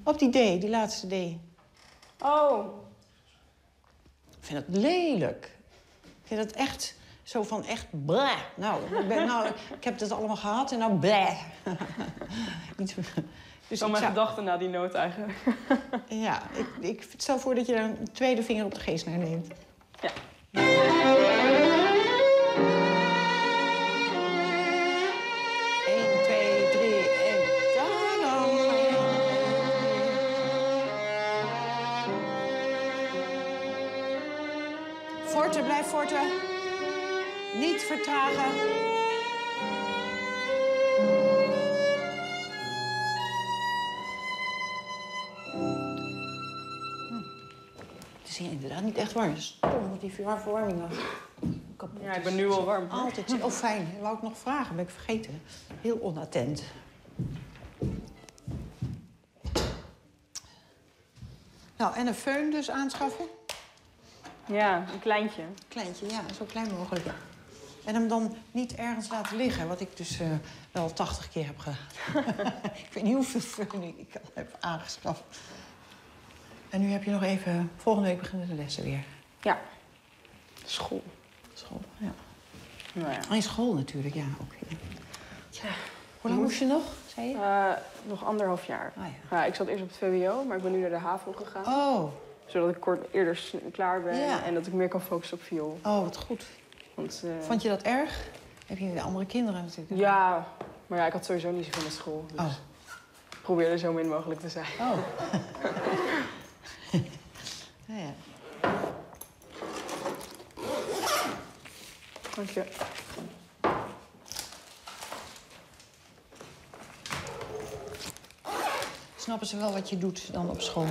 Op die D, die laatste D. Oh. Ik vind het lelijk. Ik vind het echt zo van echt bleh. Nou, ik heb het allemaal gehad en nou bleh. Dus al mijn gedachten na die noot eigenlijk. Ja, ik stel voor dat je daar een tweede vinger op de G-snaar neemt. Ja. 1, 2, 3 en ta-dam. Forte, blijf forte. Niet vertragen. Het is hier inderdaad niet echt warm. Stom, want die verwarming was kapot. Ja, ik ben nu al warm. Altijd. Oh, fijn. Dat wou ik nog vragen, ben ik vergeten. Heel onattent. Nou, en een föhn dus aanschaffen? Ja, een kleintje. Kleintje, ja, zo klein mogelijk. En hem dan niet ergens laten liggen, wat ik dus wel 80 keer heb gedaan. Ik weet niet hoeveel föhn ik al heb aangeschaft. En nu heb je nog even... Volgende week beginnen de lessen weer. Ja. School. School, ja. Nou ja. En school natuurlijk, ja. Ook. Ja. Hoe lang moest je nog, zei je? Nog 1,5 jaar. Ah, ja. Ja, ik zat eerst op het VWO, maar ik ben nu naar de HAVO gegaan. Oh. Zodat ik eerder klaar ben Ja. en dat ik meer kan focussen op viool. Oh, wat goed. Want, vond je dat erg? Heb je andere kinderen natuurlijk? Ja, maar ja, ik had sowieso niet zoveel met school. Dus ik probeerde zo min mogelijk te zijn. Oh. Ja, ja. Dank je. Snappen ze wel wat je doet dan op school?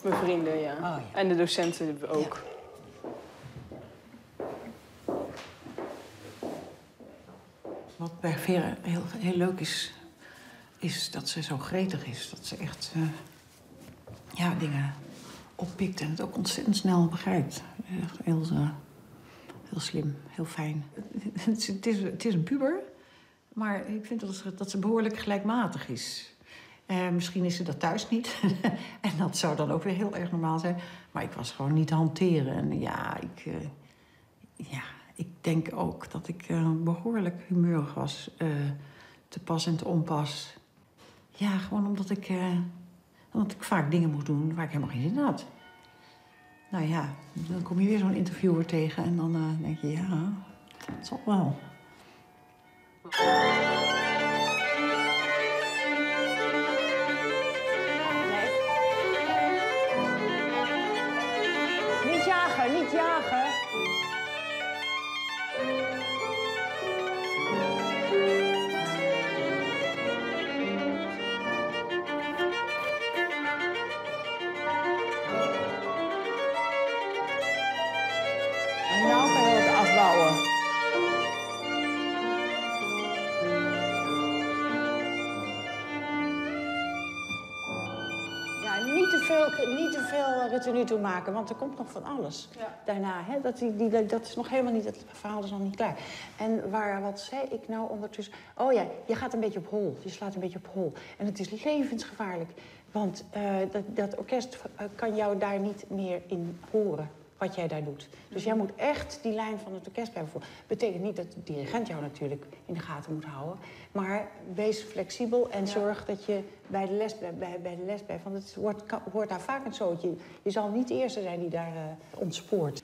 Mijn vrienden, ja. Oh, ja. En de docenten ook. Ja. Wat bij Vera heel leuk is dat ze zo gretig is. Dat ze echt dingen oppikt en het ook ontzettend snel begrijpt. Heel slim, heel fijn. Het is een puber, maar ik vind dat ze behoorlijk gelijkmatig is. Misschien is ze dat thuis niet. En dat zou dan ook weer heel erg normaal zijn. Maar ik was gewoon niet te hanteren. En ik denk ook dat ik behoorlijk humeurig was. Te pas en te onpas. Ja, gewoon omdat ik vaak dingen moest doen waar ik helemaal geen zin in had. Nou ja, dan kom je weer zo'n interviewer tegen en dan denk je, ja, het zal wel. Niet jagen, niet jagen. En nou kan je het afbouwen. Niet te veel retenue toe maken, want er komt nog van alles daarna. Hè? Dat is nog helemaal niet, het verhaal is nog niet klaar. En wat zei ik nou ondertussen? Oh ja, je gaat een beetje op hol. Je slaat een beetje op hol. En het is levensgevaarlijk, want dat orkest kan jou daar niet meer in horen. Wat jij daar doet. Dus jij moet echt die lijn van het orkest blijven voelen. Betekent niet dat de dirigent jou natuurlijk in de gaten moet houden. Maar wees flexibel en zorg dat je bij de les blijft. Want het wordt daar vaak een zootje. Je zal niet de eerste zijn die daar ontspoort.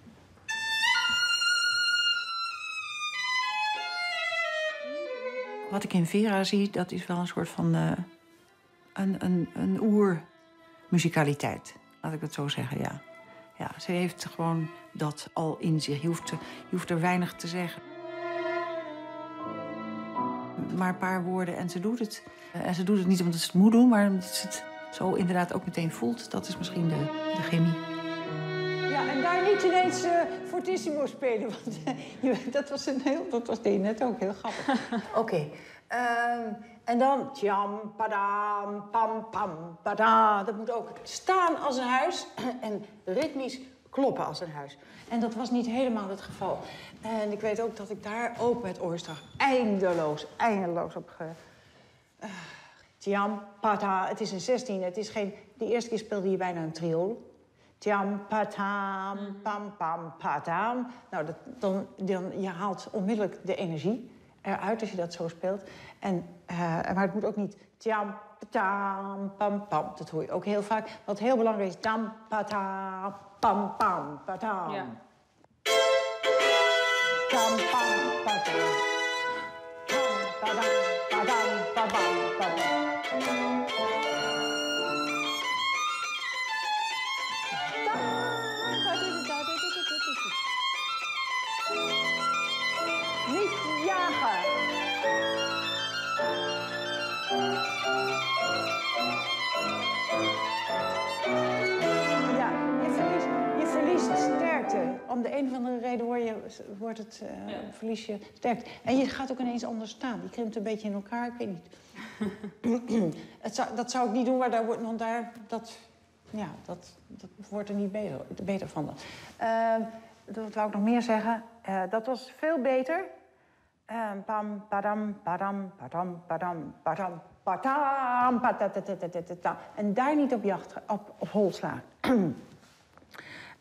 Wat ik in Vera zie, dat is wel een soort van een oermuzikaliteit. Laat ik het zo zeggen, ja. Ja, ze heeft gewoon dat al in zich. Je hoeft er weinig te zeggen. Maar een paar woorden en ze doet het. En ze doet het niet omdat ze het moet doen, maar omdat ze het zo inderdaad ook meteen voelt. Dat is misschien de chemie. Ja, en daar niet ineens fortissimo spelen. Want dat was net ook heel grappig. Oké. En dan tjam, padam, pam, pam, pada. Dat moet ook staan als een huis en ritmisch kloppen als een huis. En dat was niet helemaal het geval. En ik weet ook dat ik daar ook met Oorstrach eindeloos op Tiam, pata. Het is een 16. Het is geen... De eerste keer speelde je bijna een triool. Tiam, patam, pam, pam, patam. Nou, dan je haalt onmiddellijk de energie eruit als je dat zo speelt. Maar het moet ook niet tiam, patam, pam, pam. Dat hoor je ook heel vaak. Wat heel belangrijk is, tam, patam, pam, pam, patam. Ja. Tam, pam, patam. Tam, padam, padam, padam, padam. Niet jagen. Ja, je verliest sterkte. Om de een of andere reden verlies je sterkte. En je gaat ook ineens anders staan. Je krimpt een beetje in elkaar, ik weet niet. Dat zou ik niet doen, maar dat wordt er niet beter van. Wat wou ik nog meer zeggen? Dat was veel beter. Pam, padam, padam, padam, padam, padam, padam, patatatatatatam. En daar niet op jacht, op hol slaan.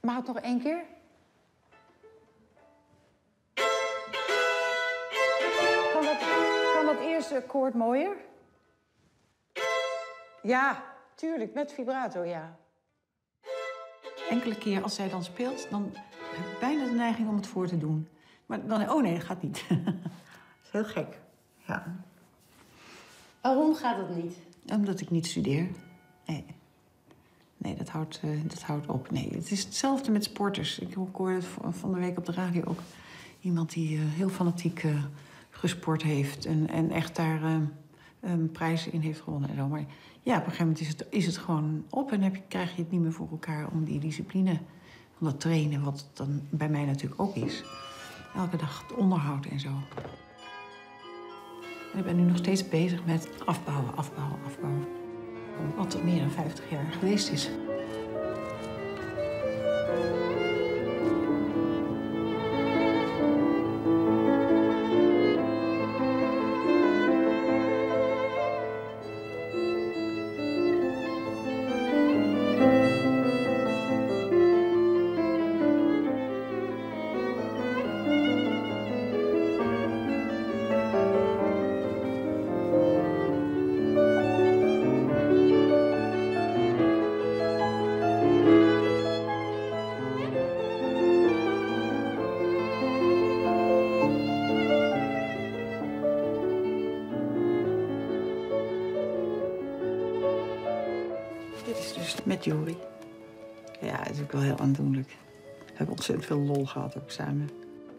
Mag het nog 1 keer? Kan dat eerste akkoord mooier? Ja, tuurlijk, met vibrato, ja. Enkele keer als zij dan speelt, dan heb ik bijna de neiging om het voor te doen. Maar dan, oh nee, dat gaat niet. Dat is heel gek, ja. Waarom gaat het niet? Omdat ik niet studeer. Nee, dat houdt op. Nee, het is hetzelfde met sporters. Ik hoorde het van de week op de radio ook. Iemand die heel fanatiek gesport heeft en echt daar prijzen in heeft gewonnen en zo. Maar ja, op een gegeven moment is het gewoon op en krijg je het niet meer voor elkaar om die discipline van dat trainen, wat dan bij mij natuurlijk ook is. Elke dag het onderhoud en zo. En ik ben nu nog steeds bezig met afbouwen. Wat er meer dan 50 jaar geweest is. Dit is dus met Jori. Ja, het is ook wel heel aandoenlijk. We hebben ontzettend veel lol gehad ook samen.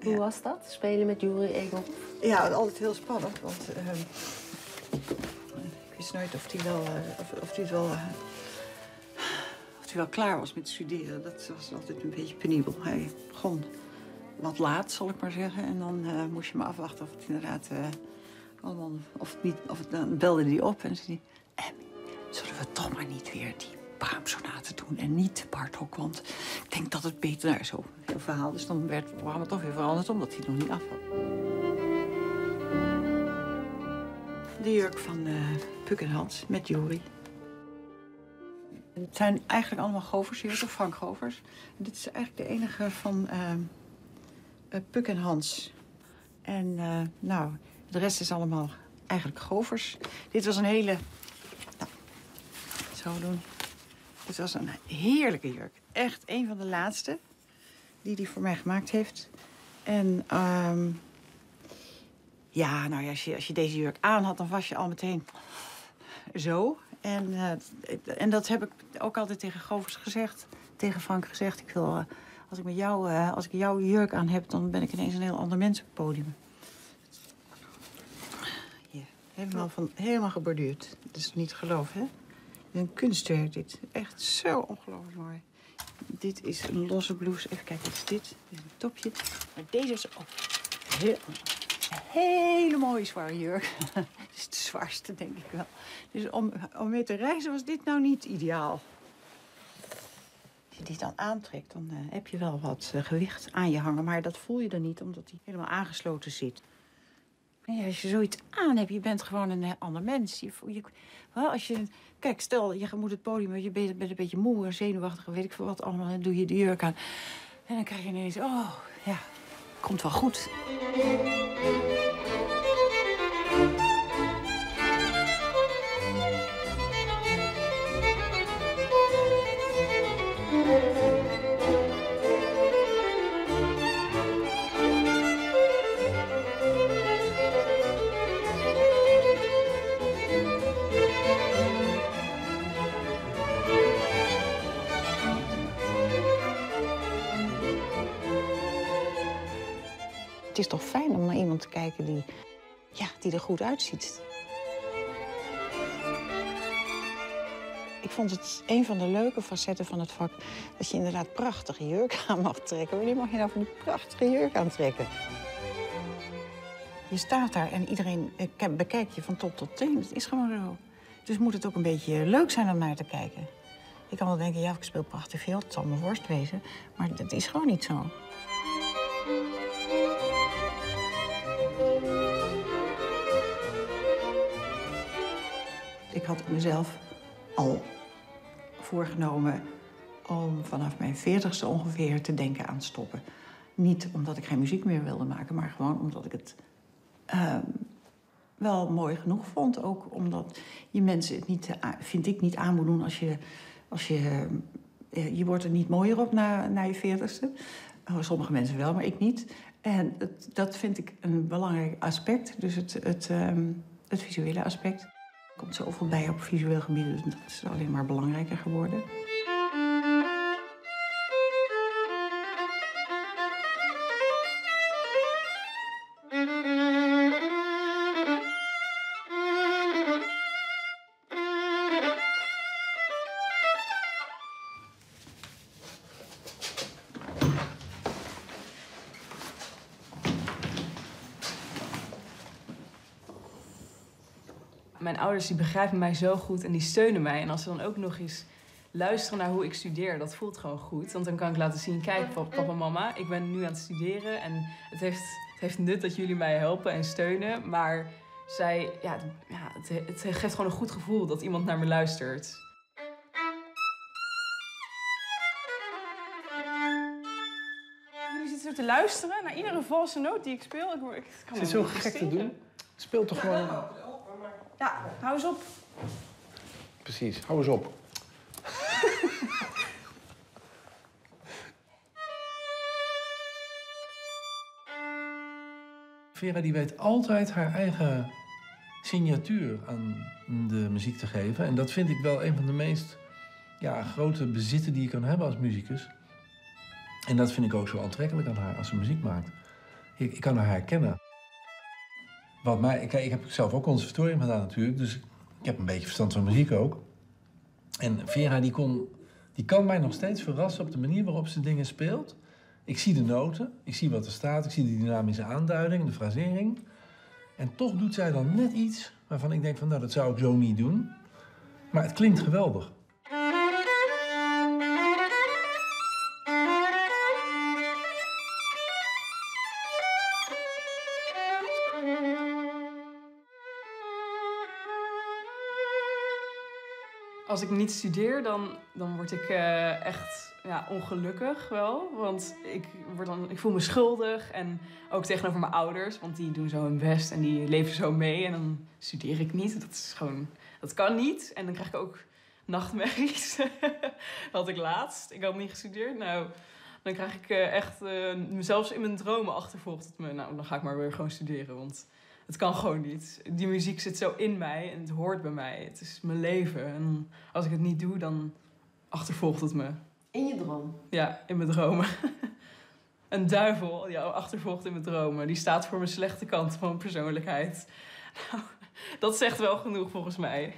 Hoe was dat, spelen met Juri Egelhof? Ja, altijd heel spannend, want ik wist nooit of hij wel klaar was met studeren. Dat was altijd een beetje penibel. Hij begon wat laat, zal ik maar zeggen. En dan moest je maar afwachten of het inderdaad allemaal... Dan belde hij op en zei hij... zullen we toch maar niet weer die Brahms-sonaten doen en niet Bartók, want ik denk dat het beter... Nou, zo heel verhaal. Dus dan werd het programma toch weer veranderd, omdat hij nog niet af had. De jurk van Puk en Hans met Jori. Het zijn eigenlijk allemaal Goversjurken, Frank Govers. Dit is eigenlijk de enige van Puk en Hans. En nou, de rest is allemaal eigenlijk Govers. Dit was een hele... Nou, zo doen. Dit was een heerlijke jurk. Echt een van de laatste die hij voor mij gemaakt heeft. En ja, nou ja, als je deze jurk aan had, dan was je al meteen zo. En dat heb ik ook altijd tegen Govers gezegd. Tegen Frank gezegd. Ik wil, als ik jouw jurk aan heb, dan ben ik ineens een heel ander mens op het podium. Ja, helemaal geborduurd. Dat is niet te geloven, hè? Een kunstwerk, dit. Echt zo ongelooflijk mooi. Dit is een losse blouse. Even kijken, wat is dit? Dit is een topje. Maar deze is ook een hele mooie zware jurk. Het is de zwaarste, denk ik wel. Dus om mee te reizen was dit nou niet ideaal. Als je die dan aantrekt, dan heb je wel wat gewicht aan je hangen. Maar dat voel je dan niet, omdat die helemaal aangesloten zit. Nee, als je zoiets aan hebt, je bent gewoon een ander mens. Wel, als je, kijk, stel, je moet het podium, je bent een beetje moe en zenuwachtig, weet ik veel wat allemaal, en dan doe je de jurk aan. En dan krijg je ineens, oh, ja, komt wel goed. Het is toch fijn om naar iemand te kijken die er goed uitziet. Ik vond het een van de leuke facetten van het vak dat je inderdaad prachtige jurk aan mag trekken. Wanneer mag je nou van die prachtige jurk aantrekken? Je staat daar en iedereen bekijkt je van top tot teen. Het is gewoon zo. Dus moet het ook een beetje leuk zijn om naar te kijken. Ik kan wel denken, ja, ik speel prachtig veel, het zal mijn worst wezen. Maar dat is gewoon niet zo. Ik had mezelf al voorgenomen om vanaf mijn 40ste ongeveer te denken aan stoppen. Niet omdat ik geen muziek meer wilde maken, maar gewoon omdat ik het wel mooi genoeg vond. Ook omdat je mensen het niet, vind ik, niet aan moet doen als je wordt er niet mooier op na je 40ste. Sommige mensen wel, maar ik niet. En dat vind ik een belangrijk aspect. Dus het visuele aspect. Er komt zoveel bij op visueel gebied, dus dat is alleen maar belangrijker geworden. Mijn ouders die begrijpen mij zo goed en die steunen mij. En als ze dan ook nog eens luisteren naar hoe ik studeer, dat voelt gewoon goed. Want dan kan ik laten zien, kijk papa en mama, ik ben nu aan het studeren. En het heeft nut dat jullie mij helpen en steunen. Maar het geeft gewoon een goed gevoel dat iemand naar me luistert. Jullie zitten zo te luisteren naar iedere valse noot die ik speel. Ik kan Het is zo gek te doen. Speel toch gewoon... Ja, hou eens op. Precies, hou eens op. Vera die weet altijd haar eigen signatuur aan de muziek te geven. En dat vind ik wel een van de meest grote bezitten die je kan hebben als muzikus. En dat vind ik ook zo aantrekkelijk aan haar als ze muziek maakt. Ik kan haar herkennen. Ik heb zelf ook conservatorium gedaan natuurlijk, dus ik heb een beetje verstand van muziek ook. En Vera die kan mij nog steeds verrassen op de manier waarop ze dingen speelt. Ik zie de noten, ik zie wat er staat, ik zie de dynamische aanduiding, de frasering. En toch doet zij dan net iets waarvan ik denk van nou, dat zou ik zo niet doen. Maar het klinkt geweldig. Als ik niet studeer, dan word ik echt ongelukkig wel. Want ik voel me schuldig. En ook tegenover mijn ouders. Want die doen zo hun best en die leven zo mee. En dan studeer ik niet. Dat kan niet. En dan krijg ik ook nachtmerries. Dat had ik laatst. Ik had niet gestudeerd. Nou, dan krijg ik echt mezelf in mijn dromen achtervolgt. Nou, dan ga ik maar weer gewoon studeren. Want het kan gewoon niet. Die muziek zit zo in mij en het hoort bij mij. Het is mijn leven. En als ik het niet doe, dan achtervolgt het me. In je droom? Ja, in mijn dromen. Een duivel die jou achtervolgt in mijn dromen. Die staat voor mijn slechte kant van mijn persoonlijkheid. Nou, dat zegt wel genoeg volgens mij.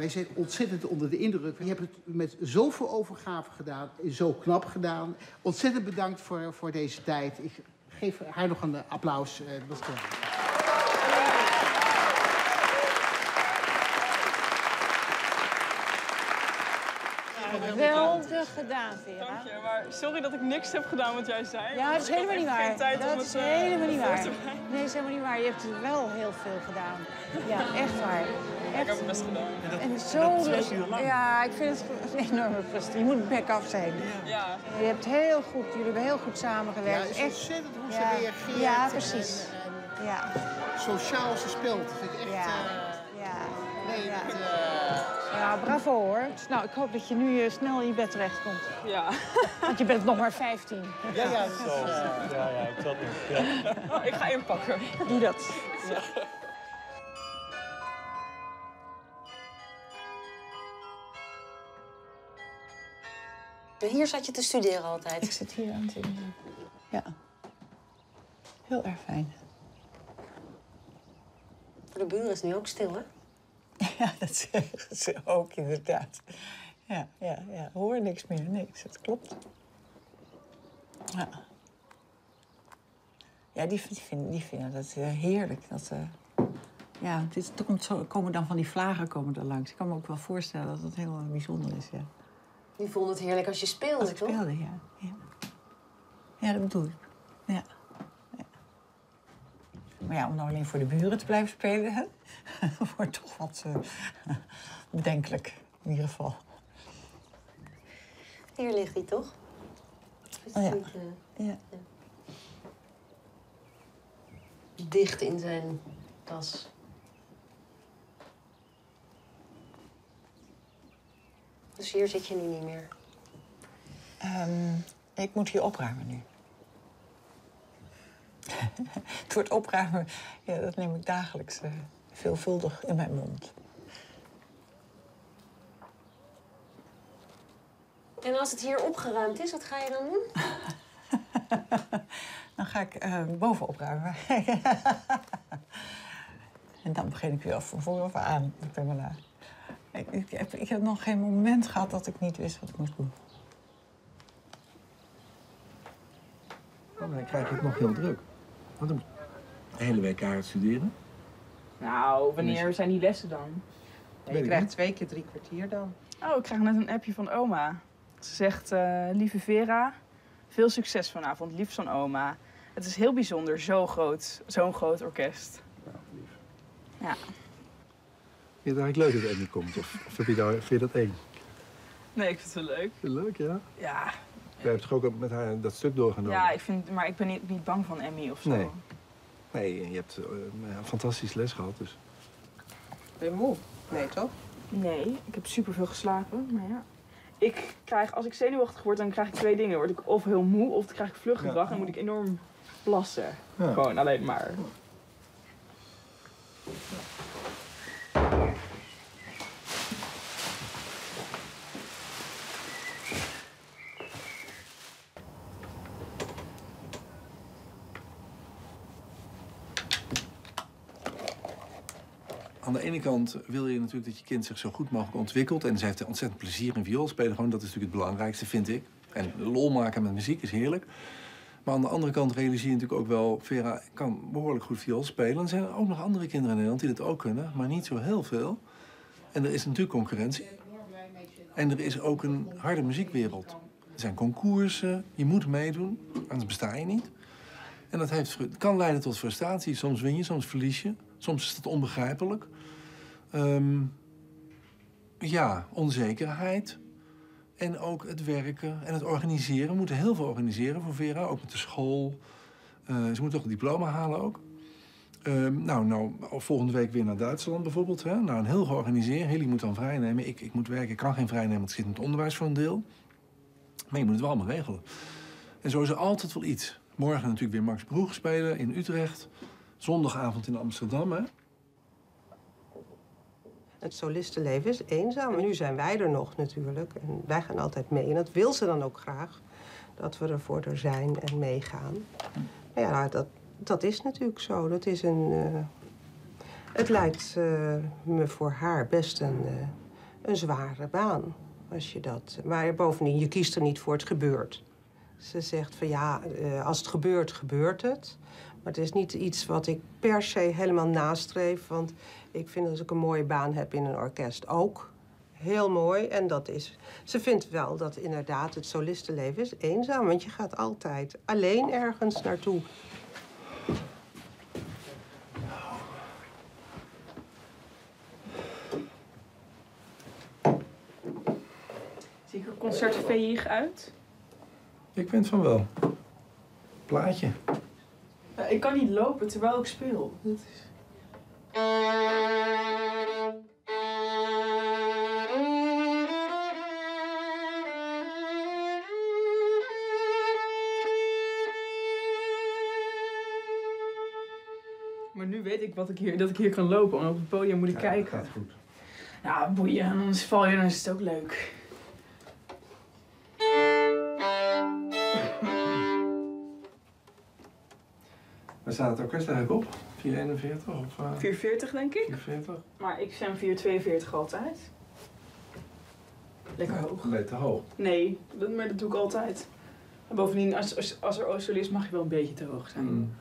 Wij zijn ontzettend onder de indruk. Je hebt het met zoveel overgave gedaan, zo knap gedaan. Ontzettend bedankt voor deze tijd. Ik geef haar nog een applaus. Dat was klaar. Geweldig gedaan, Vera. Dank je, maar sorry dat ik niks heb gedaan wat jij zei. Ja, dat is helemaal niet waar. Dat is helemaal niet waar. voor te bereiden. Nee, dat is helemaal niet waar. Je hebt wel heel veel gedaan. Ja, echt waar. Ik heb het best gedaan. En zo... Ja, ik vind het een enorme prestatie. Je moet back-af zijn. Ja. Je hebt heel goed, jullie hebben heel goed Ja, samengewerkt. het is Echt. ontzettend hoe Ja. ze reageert. Ja, precies. En Ja, sociaal ze speelt. Dat vind ik echt... ja, ja. nee, ja. dat, Ja, bravo hoor. Nou, ik hoop dat je nu snel in je bed terechtkomt. Ja. Want je bent nog maar 15. ja, dat is, Ja, ik zat niet. Ja. Ik ga inpakken. Doe dat. Hier zat je te studeren altijd. Ik zit hier aan het doen. Ja. Heel erg fijn. Voor de buren is het nu ook stil, hè? Ja, dat zeggen ze ook inderdaad. Ja. Hoor niks meer, niks. Dat klopt. Ja. Ja, die vinden dat heerlijk. Ja, komen dan van die vlagen er langs. Ik kan me ook wel voorstellen dat het heel bijzonder is, ja. Die vonden het heerlijk als je speelde, Als ik toch? speelde, ja. Ja, dat bedoel ik. Ja. Maar ja, om nou alleen voor de buren te blijven spelen, hè? Wordt toch wat bedenkelijk, in ieder geval. Hier ligt hij, toch? Oh ja. Ja. Dicht in zijn tas. Dus hier zit je nu niet meer. Ik moet hier opruimen nu. Het woord opruimen, ja, dat neem ik dagelijks veelvuldig in mijn mond. En als het hier opgeruimd is, wat ga je dan doen? Dan ga ik boven opruimen. En dan begin ik weer van voren aan. Ik heb nog geen moment gehad dat ik niet wist wat ik moest doen. Dan krijg je het nog heel druk. Want dan moet je de hele week keihard studeren. Nou, wanneer zijn die lessen dan? Weet ik niet. 2 keer 3 kwartier dan. Oh, ik krijg net een appje van oma. Ze zegt, lieve Vera, veel succes vanavond, liefst van oma. Het is heel bijzonder, zo'n groot orkest. Nou, lief. Ja. Vind je het eigenlijk leuk dat Emmy komt? Of vind je dat eng? Nee, ik vind het wel leuk. Vind je het leuk, ja? Ja, Jij hebt toch ook met haar dat stuk doorgenomen? ja maar ik ben niet bang van Emmy of zo. Nee. Nee, je hebt een fantastisch les gehad, dus... Ben je moe? Nee, toch? Nee, ik heb superveel geslapen, maar ja. Als ik zenuwachtig word, dan krijg ik 2 dingen. Dan word ik of heel moe, of dan krijg ik vluchtgedrag en moet ik enorm plassen. Ja. Gewoon alleen maar. Aan de ene kant wil je natuurlijk dat je kind zich zo goed mogelijk ontwikkelt. En ze heeft ontzettend plezier in viool spelen. Gewoon, dat is natuurlijk het belangrijkste, vind ik. En lol maken met muziek is heerlijk. Maar aan de andere kant realiseer je natuurlijk ook wel... Vera kan behoorlijk goed viool spelen. Er zijn ook nog andere kinderen in Nederland die dat ook kunnen. Maar niet zo heel veel. En er is natuurlijk concurrentie. En er is ook een harde muziekwereld. Er zijn concoursen, je moet meedoen. Anders besta je niet. En dat het kan leiden tot frustratie. Soms win je, soms verlies je. Soms is het onbegrijpelijk. Onzekerheid. En ook het werken en het organiseren. We moeten heel veel organiseren voor Vera, ook met de school. Ze moet toch een diploma halen ook. Volgende week weer naar Duitsland bijvoorbeeld. Hè? Nou, een heel georganiseerd. Hilly moet dan vrijnemen. Ik moet werken, ik kan geen vrijnemen, want ik zit in het onderwijs voor een deel. Maar je moet het wel allemaal regelen. En zo is er altijd wel iets. Morgen natuurlijk weer Max Broeg spelen in Utrecht. Zondagavond in Amsterdam, hè? Het solistenleven is eenzaam. En nu zijn wij er nog natuurlijk. En wij gaan altijd mee. En dat wil ze dan ook graag. Dat we er voor haar zijn en meegaan. Maar ja, dat is natuurlijk zo. Het lijkt me voor haar best een een zware baan. Als je dat, maar bovendien, je kiest er niet voor, het gebeurt. Ze zegt van ja, als het gebeurt, gebeurt het. Maar het is niet iets wat ik per se helemaal nastreef. Want ik vind als ik een mooie baan heb in een orkest ook heel mooi. En dat is, ze vindt wel dat inderdaad het solistenleven is eenzaam. Want je gaat altijd alleen ergens naartoe. Zie ik er concertveeg uit? Ik vind van wel. Plaatje. Ja, ik kan niet lopen terwijl ik speel. Dat is... Maar nu weet ik dat ik hier kan lopen. En op het podium moet ik kijken. Dat gaat goed. Ja, boeien. En anders val je, dan is het ook leuk. Waar staat het orkest eigenlijk op? 441 of... 440 denk ik. 440? Maar ik stem 442 altijd. Lekker hoog. Nee, te hoog. Nee, maar dat doe ik altijd. En bovendien, als er oorstel is, mag je wel een beetje te hoog zijn. Mm.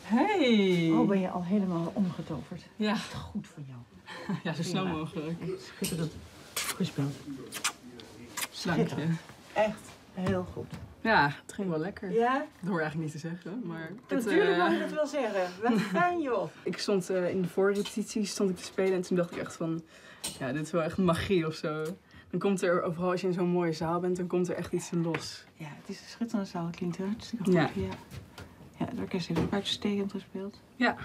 Hey! Oh, ben je al helemaal omgetoverd? Ja. Goed voor jou. Ja, zo snel mogelijk. Schitterend gespeeld. Dank je. Echt heel goed. Ja, het ging wel lekker. Ja? Dat hoor je eigenlijk niet te zeggen, maar... Natuurlijk mag je dat wel zeggen. Wat fijn, joh. Ik stond in de voorrepetitie te spelen en toen dacht ik echt van... Ja, dit is wel echt magie of zo. Dan komt er, overal als je in zo'n mooie zaal bent, dan komt er echt iets in los. Ja, het is een schitterende zaal. Het klinkt hartstikke goed. Ja. Ja, de orkest heeft ook uitstekend gespeeld. Ja.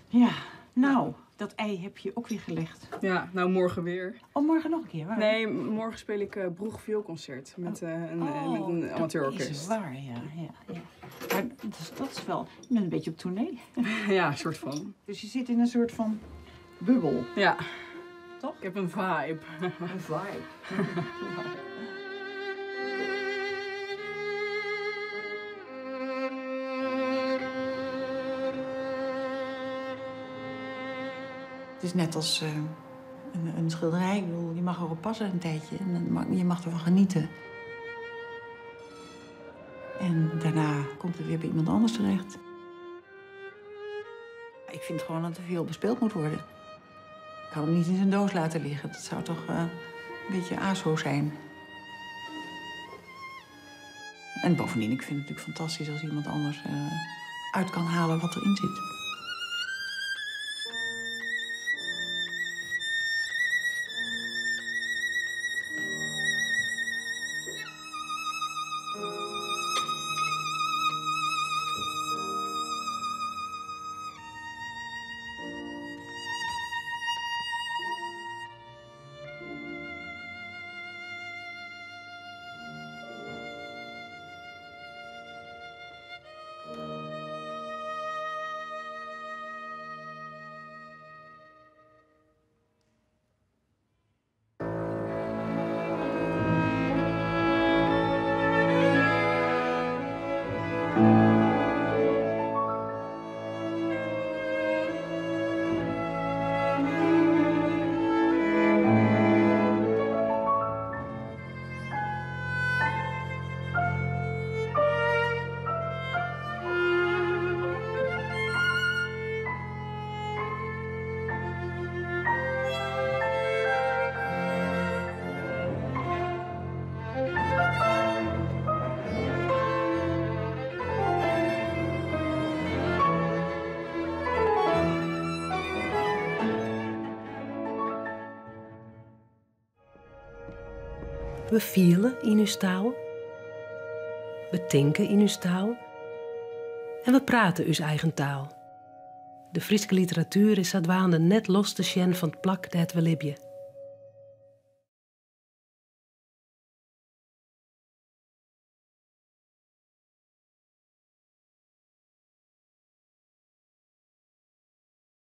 Ja, nou, dat ei heb je ook weer gelegd. Ja, nou morgen weer. Oh, morgen nog een keer, waar? Nee, morgen speel ik Broeg Vioolconcert met een amateurorkest. Dat is waar, ja. Maar dat is wel... Je bent een beetje op tournee. Ja, een soort van. Dus je zit in een soort van bubbel. Ja. Toch? Ik heb een vibe. Een vibe. Het is net als een schilderij. Ik bedoel, je mag erop passen een tijdje. En je mag ervan genieten. En daarna komt het weer bij iemand anders terecht. Ik vind gewoon dat er veel bespeeld moet worden. Ik kan hem niet in zijn doos laten liggen. Dat zou toch een beetje aso zijn. En bovendien, ik vind het natuurlijk fantastisch als iemand anders uit kan halen wat erin zit. We vielen in uw taal. We denken in uw taal. En we praten uw eigen taal. De Friese literatuur is adwaande net los te zien van het plak dat we libje.